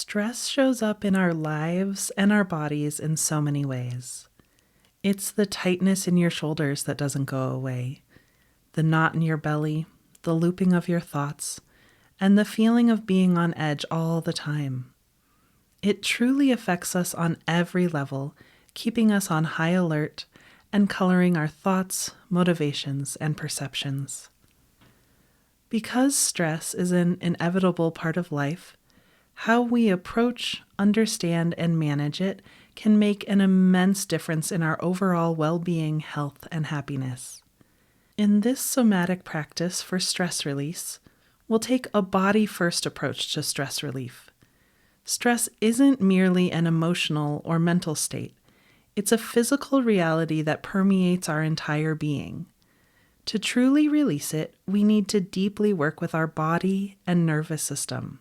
Stress shows up in our lives and our bodies in so many ways. It's the tightness in your shoulders that doesn't go away, the knot in your belly, the looping of your thoughts, and the feeling of being on edge all the time. It truly affects us on every level, keeping us on high alert and coloring our thoughts, motivations, and perceptions. Because stress is an inevitable part of life, how we approach, understand, and manage it can make an immense difference in our overall well-being, health, and happiness. In this somatic practice for stress release, we'll take a body-first approach to stress relief. Stress isn't merely an emotional or mental state. It's a physical reality that permeates our entire being. To truly release it, we need to deeply work with our body and nervous system.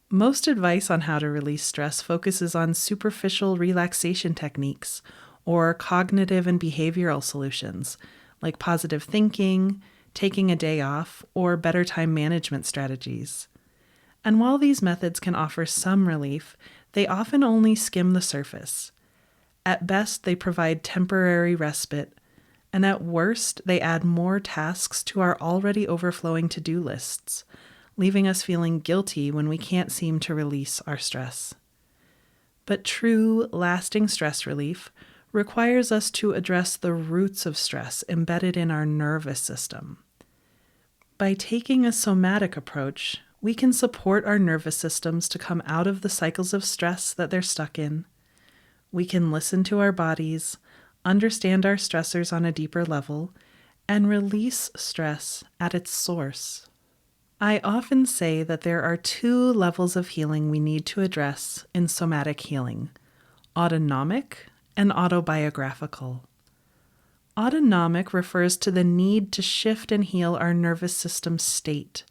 Most advice on how to release stress focuses on superficial relaxation techniques or cognitive and behavioral solutions like positive thinking, taking a day off, or better time management strategies. And while these methods can offer some relief, they often only skim the surface. At best, they provide temporary respite, and at worst, they add more tasks to our already overflowing to-do lists, leaving us feeling guilty when we can't seem to release our stress. But true, lasting stress relief requires us to address the roots of stress embedded in our nervous system. By taking a somatic approach, we can support our nervous systems to come out of the cycles of stress that they're stuck in. We can listen to our bodies, understand our stressors on a deeper level, and release stress at its source. I often say that there are two levels of healing we need to address in somatic healing: autonomic and autobiographical. Autonomic refers to the need to shift and heal our nervous system state,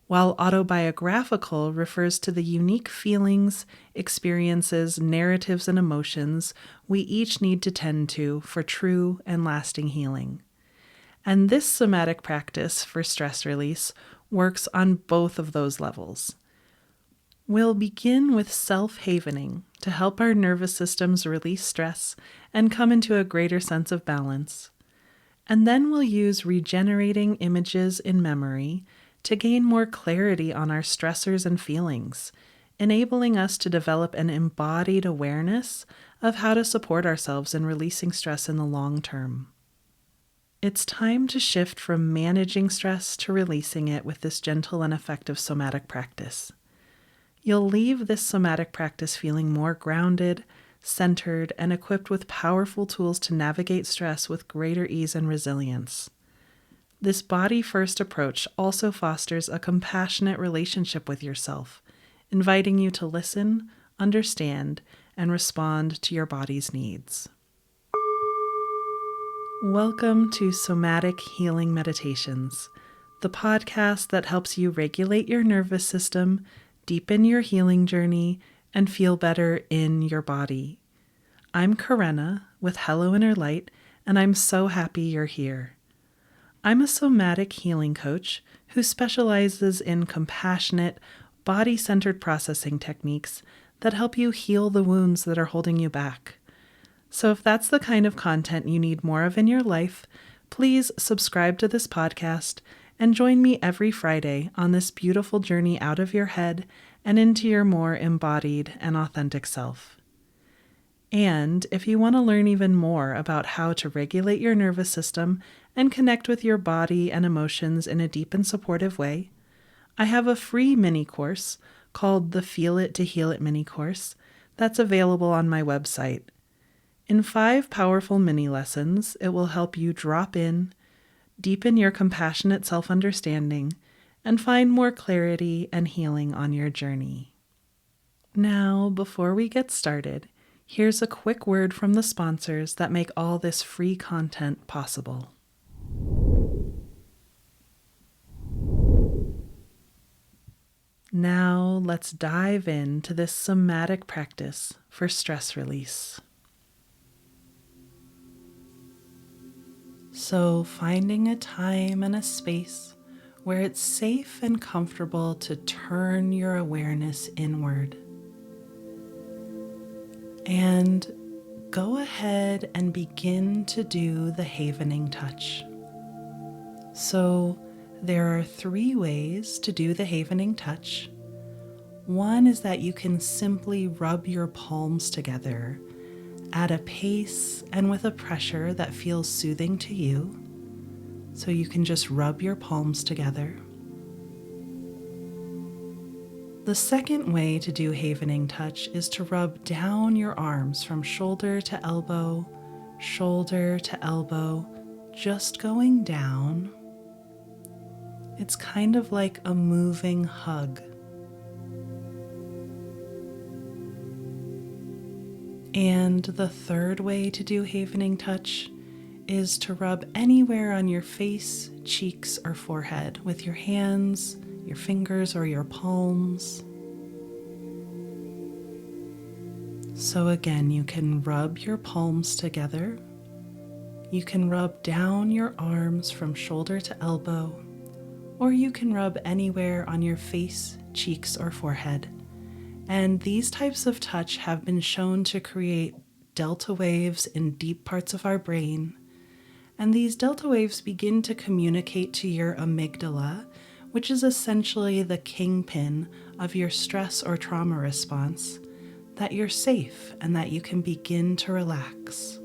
while autobiographical refers to the unique feelings, experiences, narratives, and emotions we each need to tend to for true and lasting healing. And this somatic practice for stress release works on both of those levels. We'll begin with self-havening to help our nervous systems release stress and come into a greater sense of balance. And then we'll use regenerating images in memory to gain more clarity on our stressors and feelings, enabling us to develop an embodied awareness of how to support ourselves in releasing stress in the long term. It's time to shift from managing stress to releasing it with this gentle and effective somatic practice. You'll leave this somatic practice feeling more grounded, centered, and equipped with powerful tools to navigate stress with greater ease and resilience. This body-first approach also fosters a compassionate relationship with yourself, inviting you to listen, understand, and respond to your body's needs. Welcome to Somatic Healing Meditations, the podcast that helps you regulate your nervous system, deepen your healing journey, and feel better in your body. I'm Karenna with Hello Inner Light, and I'm so happy you're here. I'm a somatic healing coach who specializes in compassionate, body-centered processing techniques that help you heal the wounds that are holding you back. So if that's the kind of content you need more of in your life, please subscribe to this podcast and join me every Friday on this beautiful journey out of your head and into your more embodied and authentic self. And if you want to learn even more about how to regulate your nervous system and connect with your body and emotions in a deep and supportive way, I have a free mini course called the Feel It to Heal It mini course that's available on my website. In 5 powerful mini lessons, it will help you drop in, deepen your compassionate self-understanding, and find more clarity and healing on your journey. Now, before we get started, here's a quick word from the sponsors that make all this free content possible. Now, let's dive into this somatic practice for stress release. So, finding a time and a space where it's safe and comfortable to turn your awareness inward. And go ahead and begin to do the havening touch. So there are 3 ways to do the havening touch. One is that you can simply rub your palms together at a pace and with a pressure that feels soothing to you. So you can just rub your palms together. The second way to do havening touch is to rub down your arms from shoulder to elbow, just going down. It's kind of like a moving hug. And the third way to do havening touch is to rub anywhere on your face, cheeks, or forehead with your hands, your fingers, or your palms. So again, you can rub your palms together. You can rub down your arms from shoulder to elbow, or you can rub anywhere on your face, cheeks, or forehead. And these types of touch have been shown to create delta waves in deep parts of our brain. And these delta waves begin to communicate to your amygdala, which is essentially the kingpin of your stress or trauma response, that you're safe and that you can begin to relax.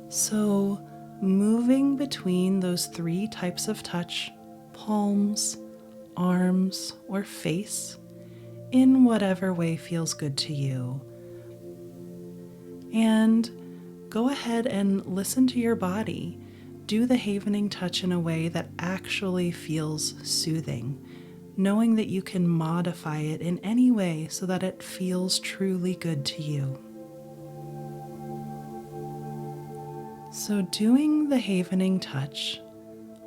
So, moving between those 3 types of touch, palms, arms, or face, in whatever way feels good to you. And go ahead and listen to your body. Do the havening touch in a way that actually feels soothing, knowing that you can modify it in any way so that it feels truly good to you. So doing the havening touch,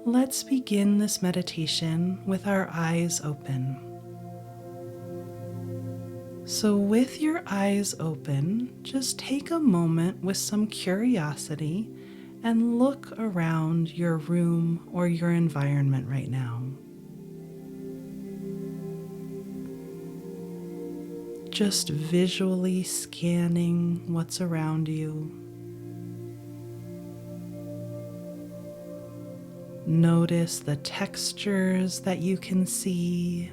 let's begin this meditation with our eyes open. So with your eyes open, just take a moment with some curiosity and look around your room or your environment right now. Just visually scanning what's around you. Notice the textures that you can see.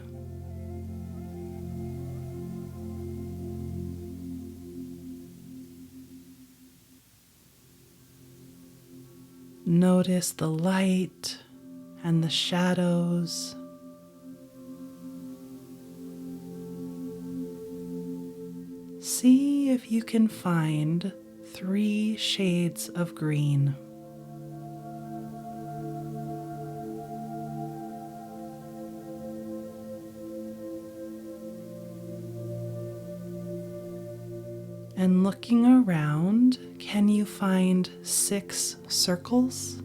Notice the light and the shadows. See if you can find 3 shades of green. And looking around, can you find 6 circles?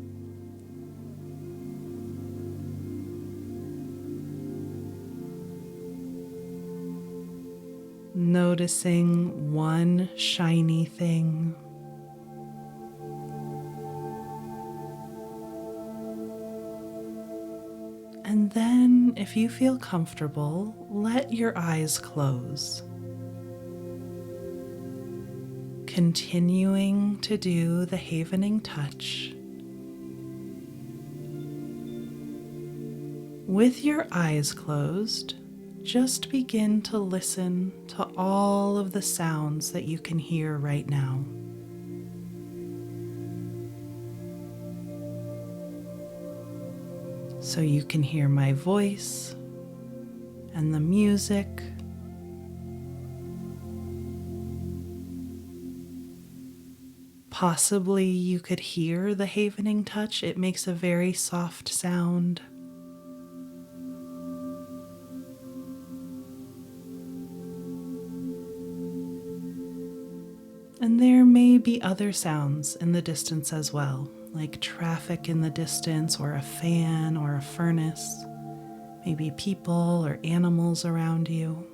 Noticing 1 shiny thing. And then, if you feel comfortable, let your eyes close. Continuing to do the havening touch. With your eyes closed, just begin to listen to all of the sounds that you can hear right now. So you can hear my voice and the music. Possibly you could hear the havening touch. It makes a very soft sound. And there may be other sounds in the distance as well, like traffic in the distance, or a fan, or a furnace, maybe people or animals around you.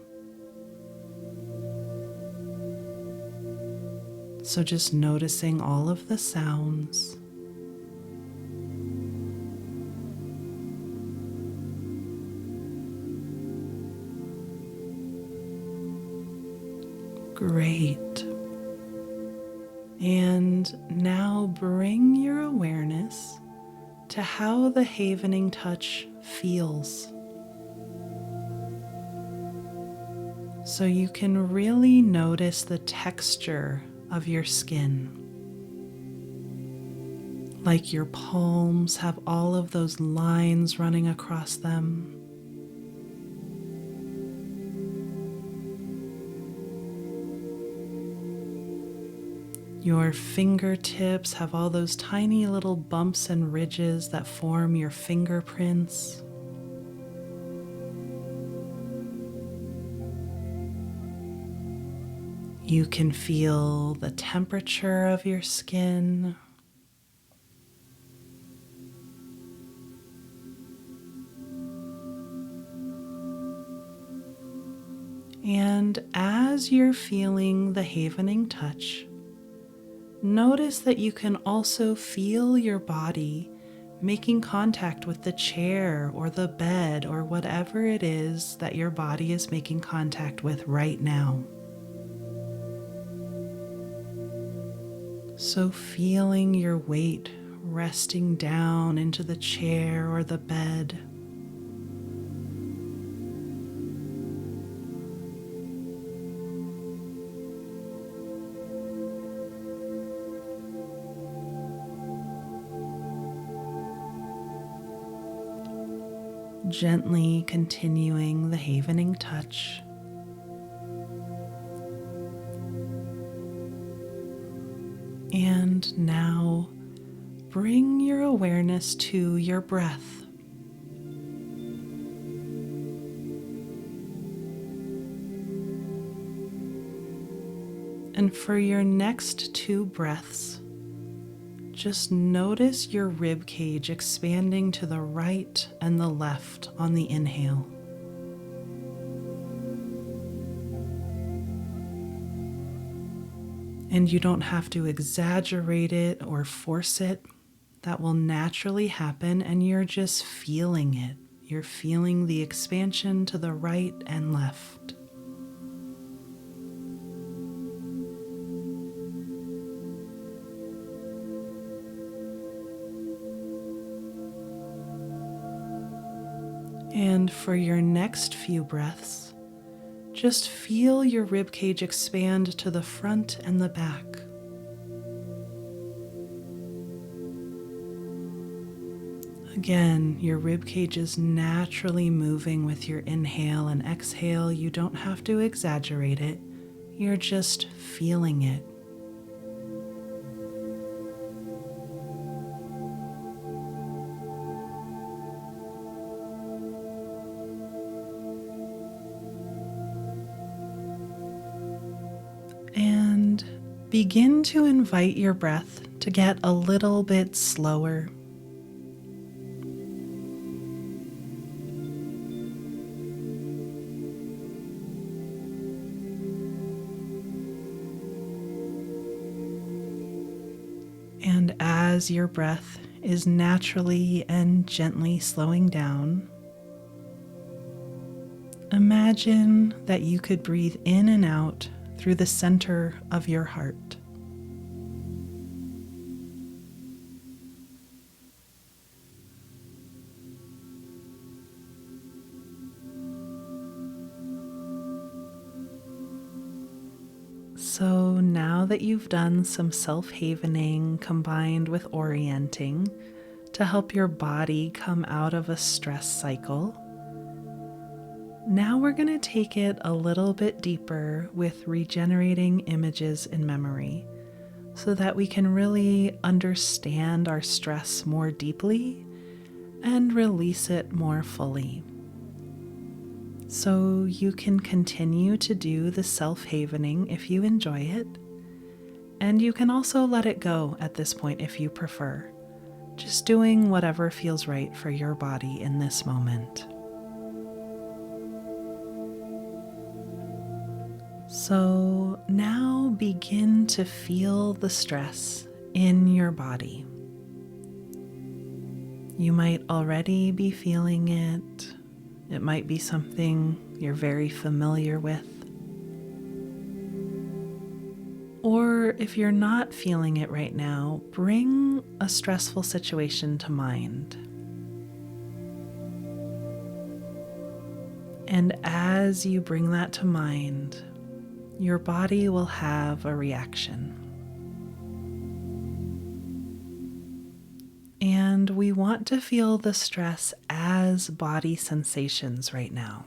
So just noticing all of the sounds. Great. And now bring your awareness to how the havening touch feels. So you can really notice the texture of your skin. Like your palms have all of those lines running across them. Your fingertips have all those tiny little bumps and ridges that form your fingerprints. You can feel the temperature of your skin. And as you're feeling the havening touch, notice that you can also feel your body making contact with the chair or the bed or whatever it is that your body is making contact with right now. So feeling your weight resting down into the chair or the bed. Gently continuing the havening touch. And now bring your awareness to your breath. And for your next 2 breaths, just notice your rib cage expanding to the right and the left on the inhale. And you don't have to exaggerate it or force it. That will naturally happen, and you're just feeling it. You're feeling the expansion to the right and left. And for your next few breaths, just feel your ribcage expand to the front and the back. Again, your ribcage is naturally moving with your inhale and exhale. You don't have to exaggerate it. You're just feeling it. And begin to invite your breath to get a little bit slower. And as your breath is naturally and gently slowing down, imagine that you could breathe in and out through the center of your heart. So now that you've done some self-havening combined with orienting to help your body come out of a stress cycle, now we're going to take it a little bit deeper with regenerating images in memory so that we can really understand our stress more deeply and release it more fully. So you can continue to do the self-havening if you enjoy it, and you can also let it go at this point if you prefer, just doing whatever feels right for your body in this moment. So now begin to feel the stress in your body. You might already be feeling it. It might be something you're very familiar with. Or if you're not feeling it right now, bring a stressful situation to mind. And as you bring that to mind, your body will have a reaction. And we want to feel the stress as body sensations right now.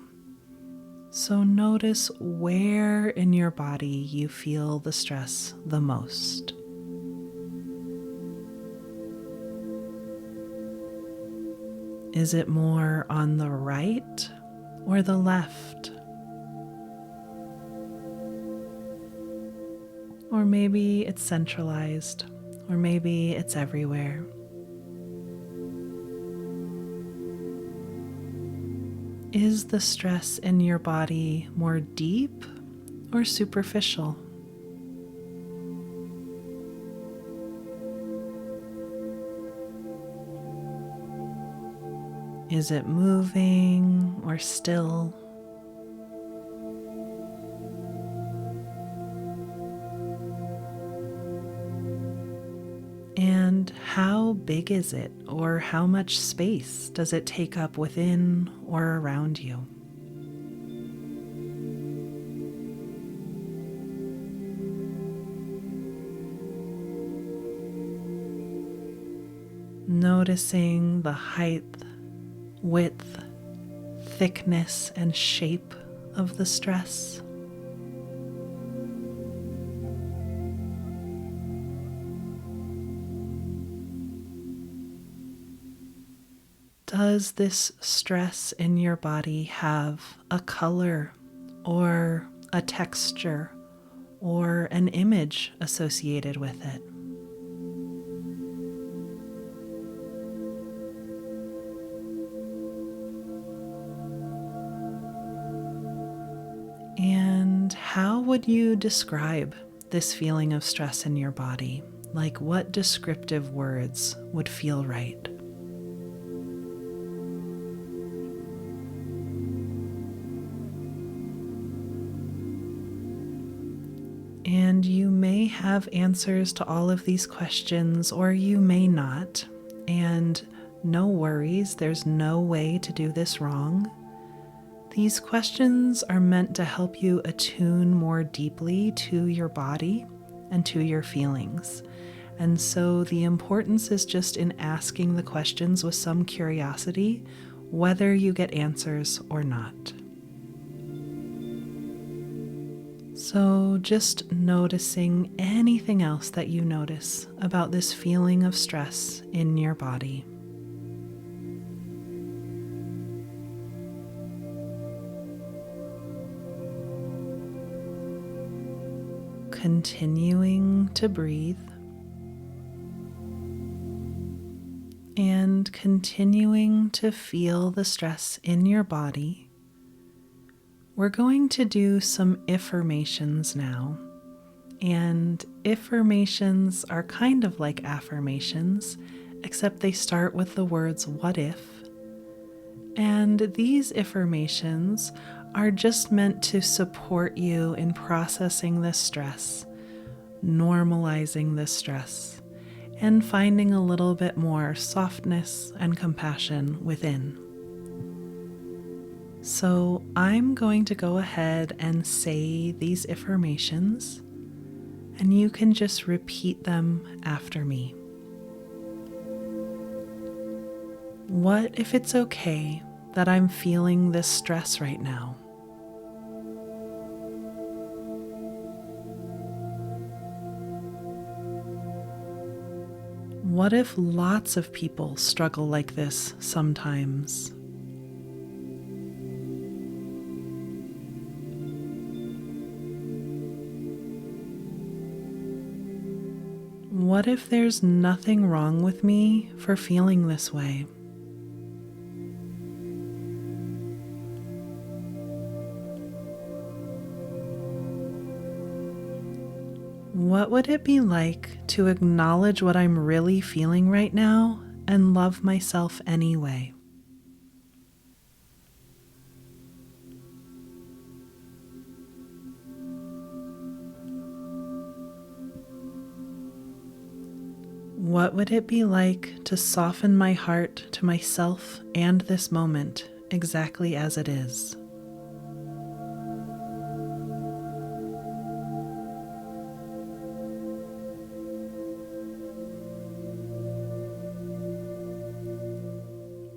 So notice where in your body you feel the stress the most. Is it more on the right or the left? Or maybe it's centralized, or maybe it's everywhere. Is the stress in your body more deep or superficial? Is it moving or still? And how big is it, or how much space does it take up within or around you? Noticing the height, width, thickness, and shape of the stress. Does this stress in your body have a color or a texture or an image associated with it? And how would you describe this feeling of stress in your body? Like, what descriptive words would feel right? And you may have answers to all of these questions, or you may not. And no worries, there's no way to do this wrong. These questions are meant to help you attune more deeply to your body and to your feelings. And so the importance is just in asking the questions with some curiosity, whether you get answers or not. So just noticing anything else that you notice about this feeling of stress in your body. Continuing to breathe and continuing to feel the stress in your body. We're going to do some affirmations now. And affirmations are kind of like affirmations, except they start with the words "what if?" And these affirmations are just meant to support you in processing this stress, normalizing this stress, and finding a little bit more softness and compassion within. So I'm going to go ahead and say these affirmations, and you can just repeat them after me. What if it's okay that I'm feeling this stress right now? What if lots of people struggle like this sometimes? What if there's nothing wrong with me for feeling this way? What would it be like to acknowledge what I'm really feeling right now and love myself anyway? What would it be like to soften my heart to myself and this moment exactly as it is?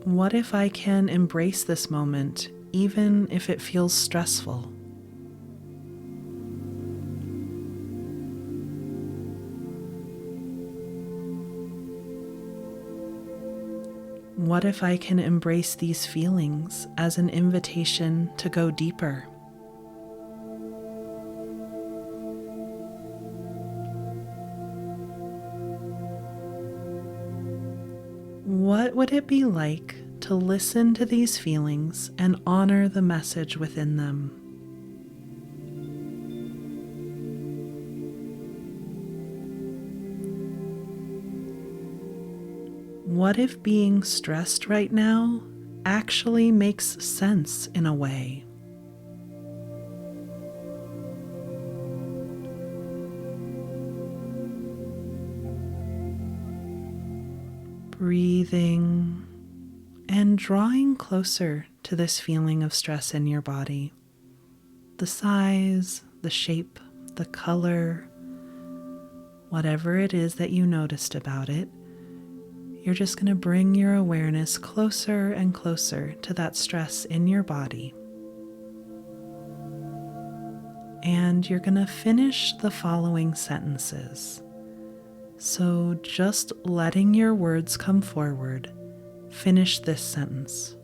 What if I can embrace this moment even if it feels stressful? What if I can embrace these feelings as an invitation to go deeper? What would it be like to listen to these feelings and honor the message within them? What if being stressed right now actually makes sense in a way? Breathing and drawing closer to this feeling of stress in your body. The size, the shape, the color, whatever it is that you noticed about it, you're just going to bring your awareness closer and closer to that stress in your body. And you're going to finish the following sentences. So just letting your words come forward, finish this sentence.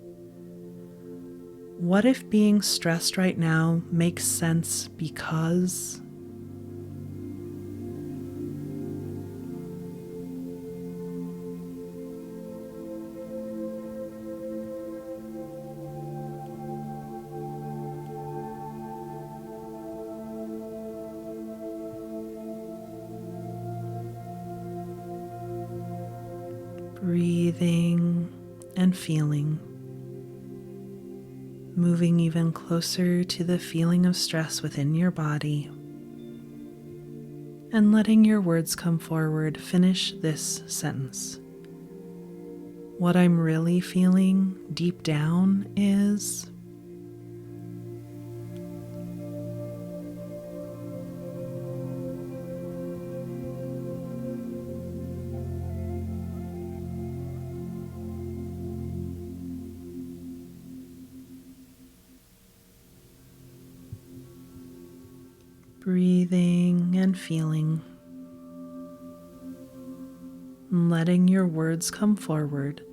What if being stressed right now makes sense because? Breathing and feeling, moving even closer to the feeling of stress within your body, and letting your words come forward, finish this sentence. What I'm really feeling deep down is... Breathing and feeling, letting your words come forward,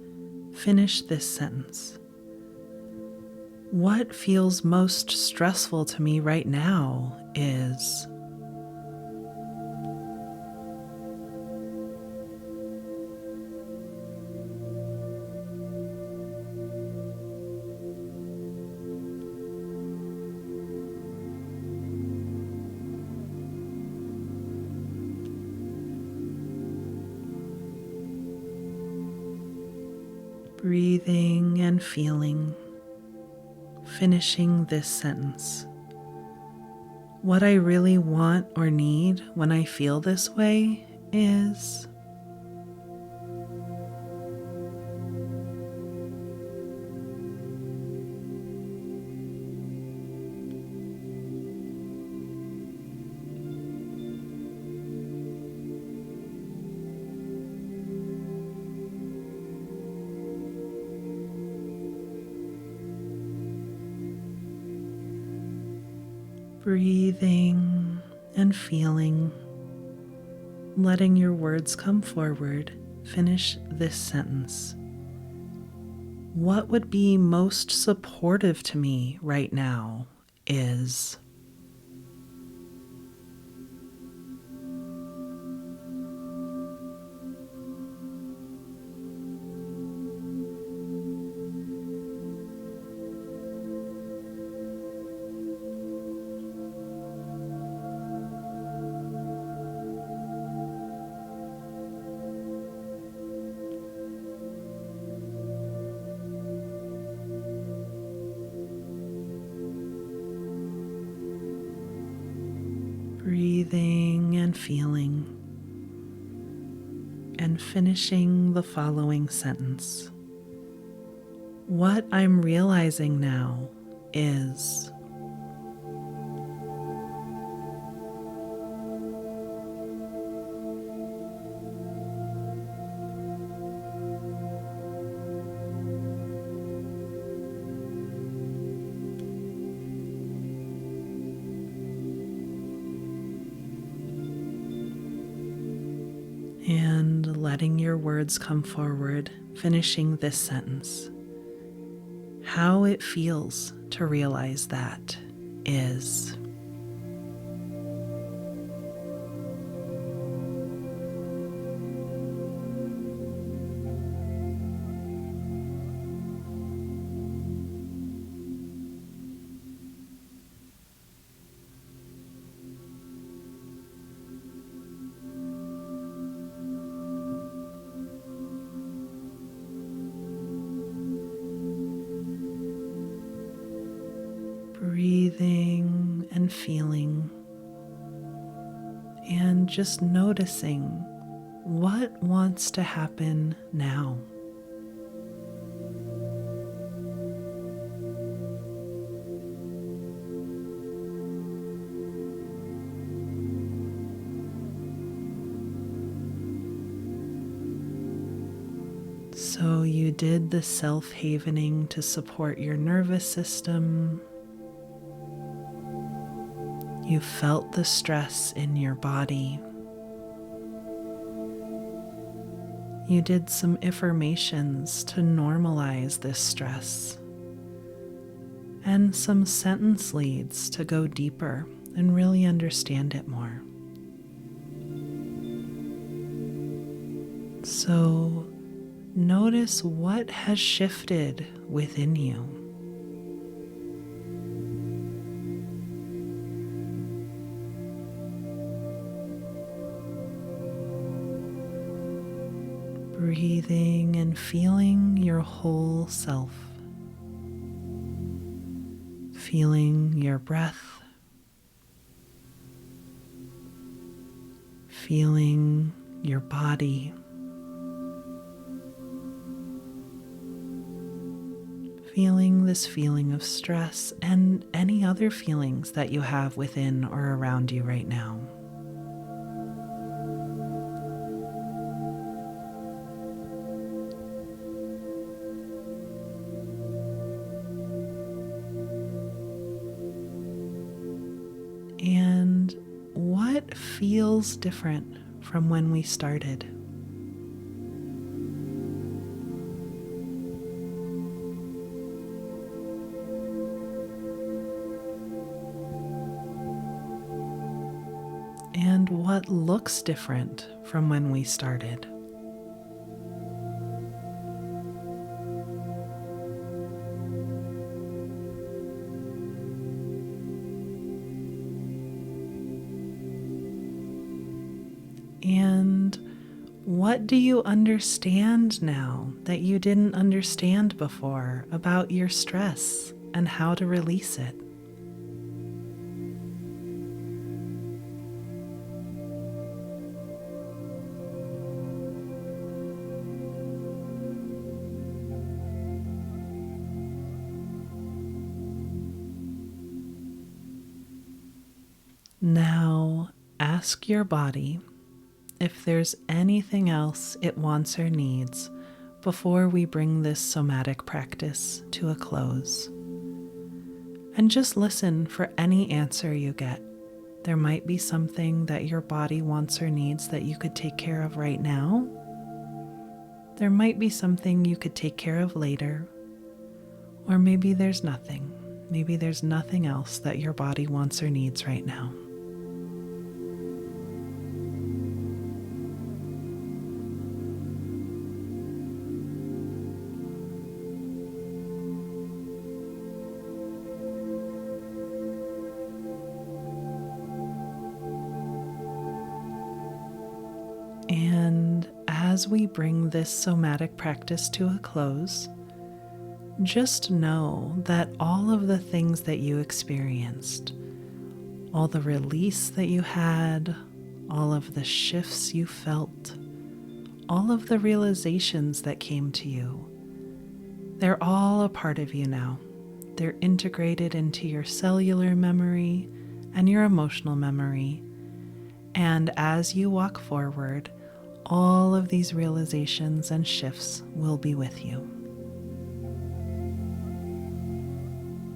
finish this sentence. What feels most stressful to me right now is... Breathing and feeling, finishing this sentence. What I really want or need when I feel this way is... Breathing and feeling, letting your words come forward, finish this sentence. What would be most supportive to me right now is... Breathing and and finishing the following sentence. What I'm realizing now is. And letting your words come forward, finishing this sentence. How it feels to realize that is. Breathing and feeling, and just noticing what wants to happen now. So you did the self-havening to support your nervous system. You felt the stress in your body. You did some affirmations to normalize this stress, and some sentence leads to go deeper and really understand it more. So notice what has shifted within you. Breathing and feeling your whole self. Feeling your breath. Feeling your body. Feeling this feeling of stress and any other feelings that you have within or around you right now. And what feels different from when we started? And what looks different from when we started? And what do you understand now that you didn't understand before about your stress and how to release it? Now ask your body if there's anything else it wants or needs before we bring this somatic practice to a close. And just listen for any answer you get. There might be something that your body wants or needs that you could take care of right now. There might be something you could take care of later. Or maybe there's nothing. Maybe there's nothing else that your body wants or needs right now. And as we bring this somatic practice to a close, just know that all of the things that you experienced, all the release that you had, all of the shifts you felt, all of the realizations that came to you. They're all a part of you now. They're integrated into your cellular memory and your emotional memory. And as you walk forward, all of these realizations and shifts will be with you.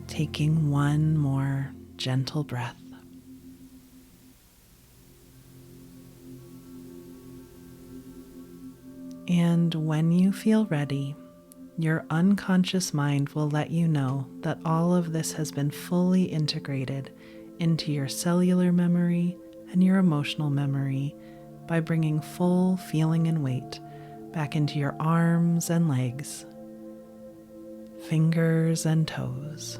Taking one more gentle breath. And when you feel ready, your unconscious mind will let you know that all of this has been fully integrated into your cellular memory and your emotional memory by bringing full feeling and weight back into your arms and legs, fingers and toes,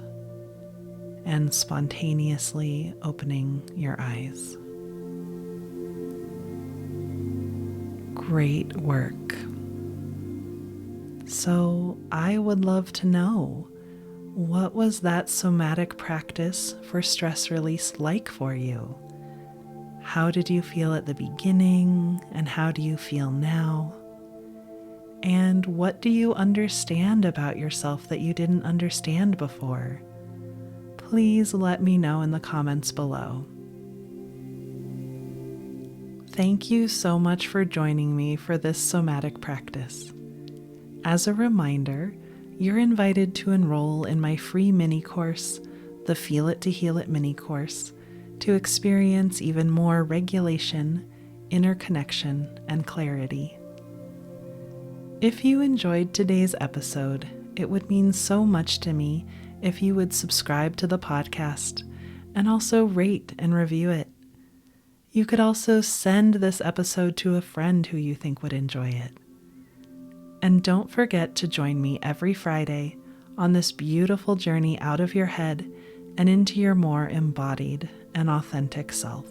and spontaneously opening your eyes. Great work. So I would love to know, what was that somatic practice for stress release like for you? How did you feel at the beginning, and how do you feel now? And what do you understand about yourself that you didn't understand before? Please let me know in the comments below. Thank you so much for joining me for this somatic practice. As a reminder, you're invited to enroll in my free mini course, the Feel It to Heal It mini course, to experience even more regulation, inner connection, and clarity. If you enjoyed today's episode, it would mean so much to me if you would subscribe to the podcast and also rate and review it. You could also send this episode to a friend who you think would enjoy it. And don't forget to join me every Friday on this beautiful journey out of your head and into your more embodied and authentic self.